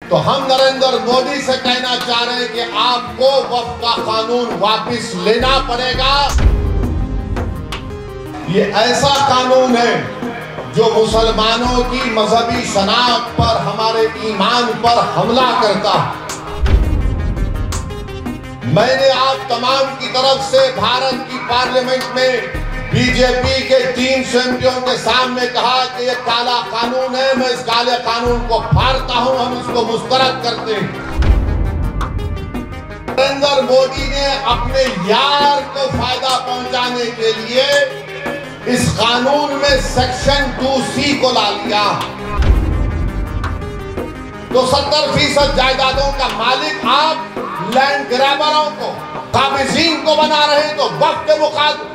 तो हम नरेंद्र मोदी से कहना चाह रहे हैं कि आपको वक्फ का कानून वापस लेना पड़ेगा। ये ऐसा कानून है जो मुसलमानों की मजहबी शनाख्त पर, हमारे ईमान पर हमला करता है। मैंने आप तमाम की तरफ से भारत की पार्लियामेंट में बीजेपी के 3 एमपियों के सामने कहा कि ये काला कानून है, मैं इस काले कानून को फाड़ता हूं, हम इसको मुस्तरद करते हैं। नरेंद्र मोदी ने अपने यार को फायदा पहुंचाने के लिए इस कानून में सेक्शन 2C को ला लिया। तो 70% जायदादों का मालिक आप लैंड ग्रैबरों को, काबिजीन को बना रहे हैं। तो वक्त के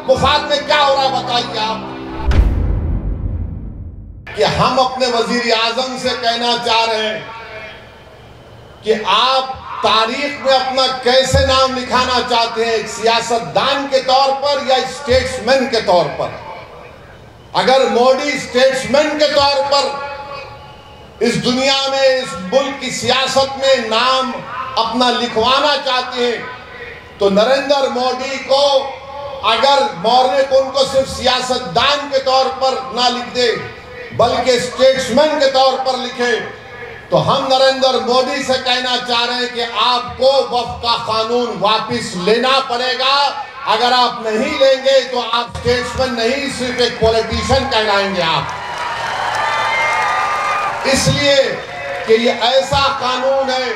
मुफाद में क्या हो रहा है बताइए आप। कि हम अपने वजीर आजम से कहना चाह रहे हैं कि आप तारीख में अपना कैसे नाम लिखाना चाहते हैं, एक सियासतदान के तौर पर या स्टेट्समैन के तौर पर। अगर मोदी स्टेट्समैन के तौर पर इस दुनिया में, इस मुल्क की सियासत में नाम अपना लिखवाना चाहते हैं, तो नरेंद्र मोदी को अगर मौर्य को उनको सिर्फ सियासतदान के तौर पर ना लिख दे बल्कि स्टेट्समैन के तौर पर लिखे, तो हम नरेंद्र मोदी से कहना चाह रहे हैं कि आपको वक्फ का कानून वापस लेना पड़ेगा। अगर आप नहीं लेंगे तो आप स्टेट्समैन नहीं, सिर्फ एक पॉलिटिशियन कहलाएंगे आप। इसलिए कि ये ऐसा कानून है,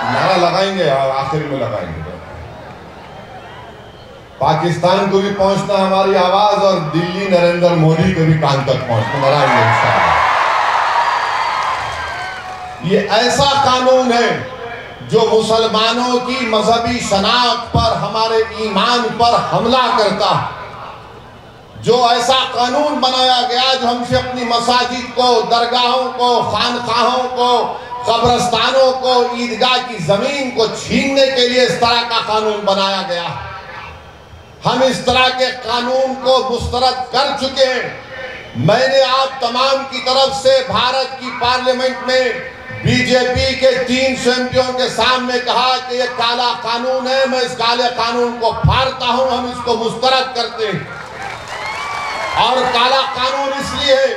नारा लगाएंगे और आखिर में लगाएंगे। पाकिस्तान को भी पहुंचना हमारी आवाज, और दिल्ली नरेंद्र मोदी के भी कान तक पहुंचना लगाएंगे इंशाअल्लाह। ये ऐसा कानून है जो मुसलमानों की मजहबी शनाख्त पर, हमारे ईमान पर हमला करता है। जो ऐसा कानून बनाया गया जो हमसे अपनी मसाजिद को, दरगाहों को, खानकाहों को, कब्रस्तानों को, ईदगाह की जमीन को छीनने के लिए इस तरह का कानून बनाया गया। हम इस तरह के कानून को मुस्तरद कर चुके हैं। मैंने आप तमाम की तरफ से भारत की पार्लियामेंट में बीजेपी के 3 एमपियों के सामने कहा कि ये काला कानून है, मैं इस काले कानून को फाड़ता हूं, हम इसको मुस्तरद करते हैं। और काला कानून इसलिए है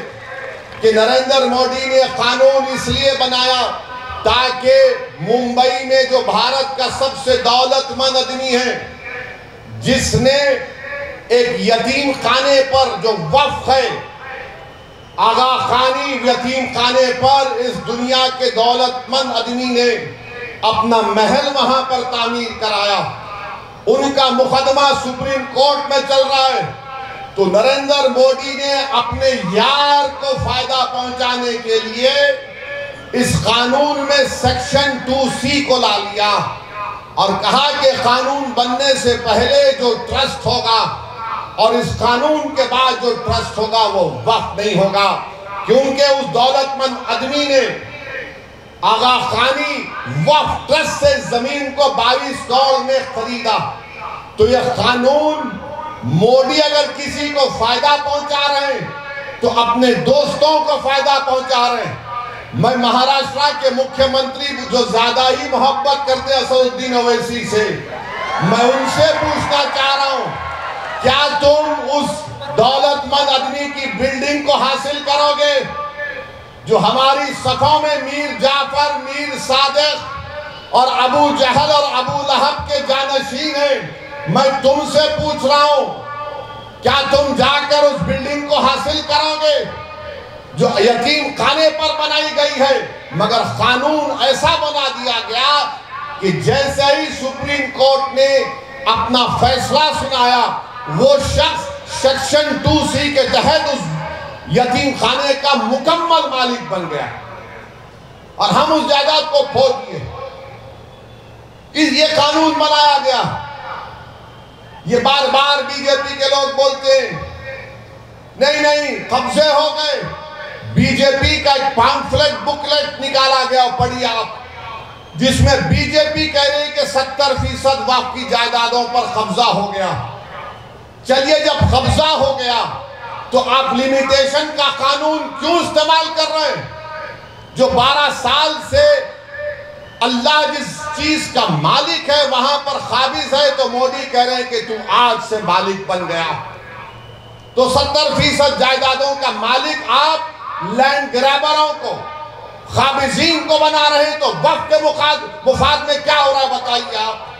कि नरेंद्र मोदी ने कानून इसलिए बनाया ताकि मुंबई में जो भारत का सबसे दौलतमंद आदमी है, जिसने एक यतीम खाने पर, जो वक्फ है आगा खानी यतीम खाने पर, इस दुनिया के दौलतमंद आदमी ने अपना महल वहां पर तामीर कराया। उनका मुकदमा सुप्रीम कोर्ट में चल रहा है। तो नरेंद्र मोदी ने अपने यार को फायदा पहुंचाने के लिए इस कानून में सेक्शन 2C को ला लिया और कहा कि कानून बनने से पहले जो ट्रस्ट होगा और इस कानून के बाद जो ट्रस्ट होगा वो वक्फ नहीं होगा, क्योंकि उस दौलतमंद आदमी ने आगा खानी वक्फ ट्रस्ट से जमीन को 22 करोड़ में खरीदा। तो यह कानून मोदी अगर किसी को फायदा पहुंचा रहे हैं तो अपने दोस्तों को फायदा पहुंचा रहे हैं। मैं महाराष्ट्र के मुख्यमंत्री जो ज्यादा ही मोहब्बत करते हैं असदुद्दीन ओवैसी से, मैं उनसे पूछना चाह रहा हूं, क्या तुम उस दौलतमंद आदमी की बिल्डिंग को हासिल करोगे जो हमारी सफों में मीर जाफर, मीर सादिक और अबू जहल और अबू लहब के जानशीन हैं? मैं तुमसे पूछ रहा हूं, क्या तुम जाकर उस बिल्डिंग को हासिल करोगे जो यतीम खाने पर बनाई गई है? मगर कानून ऐसा बना दिया गया कि जैसे ही सुप्रीम कोर्ट ने अपना फैसला सुनाया, वो शख्स सेक्शन 2C के तहत उस यतीम खाने का मुकम्मल मालिक बन गया और हम उस जायदाद को खो दिए। ये कानून बनाया गया। ये बार बार बीजेपी के लोग बोलते हैं नहीं नहीं कब्जे हो गए। बीजेपी का एक पैम्फलेट बुकलेट निकाला गया, पढ़िए आप, जिसमें बीजेपी कह रही है कि 70% वक्फ की जायदादों पर कब्जा हो गया। चलिए, जब कब्जा हो गया तो आप लिमिटेशन का कानून क्यों इस्तेमाल कर रहे हैं? जो 12 साल से अल्लाह जिस चीज का मालिक है वहां पर काबिज है, तो मोदी कह रहे हैं कि तू आज से मालिक बन गया। तो 70% जायदादों का मालिक आप लैंड ग्रैबरों को, काबिजीन को बना रहे हैं। तो वक्त के मुफाद में क्या हो रहा है बताइए आप।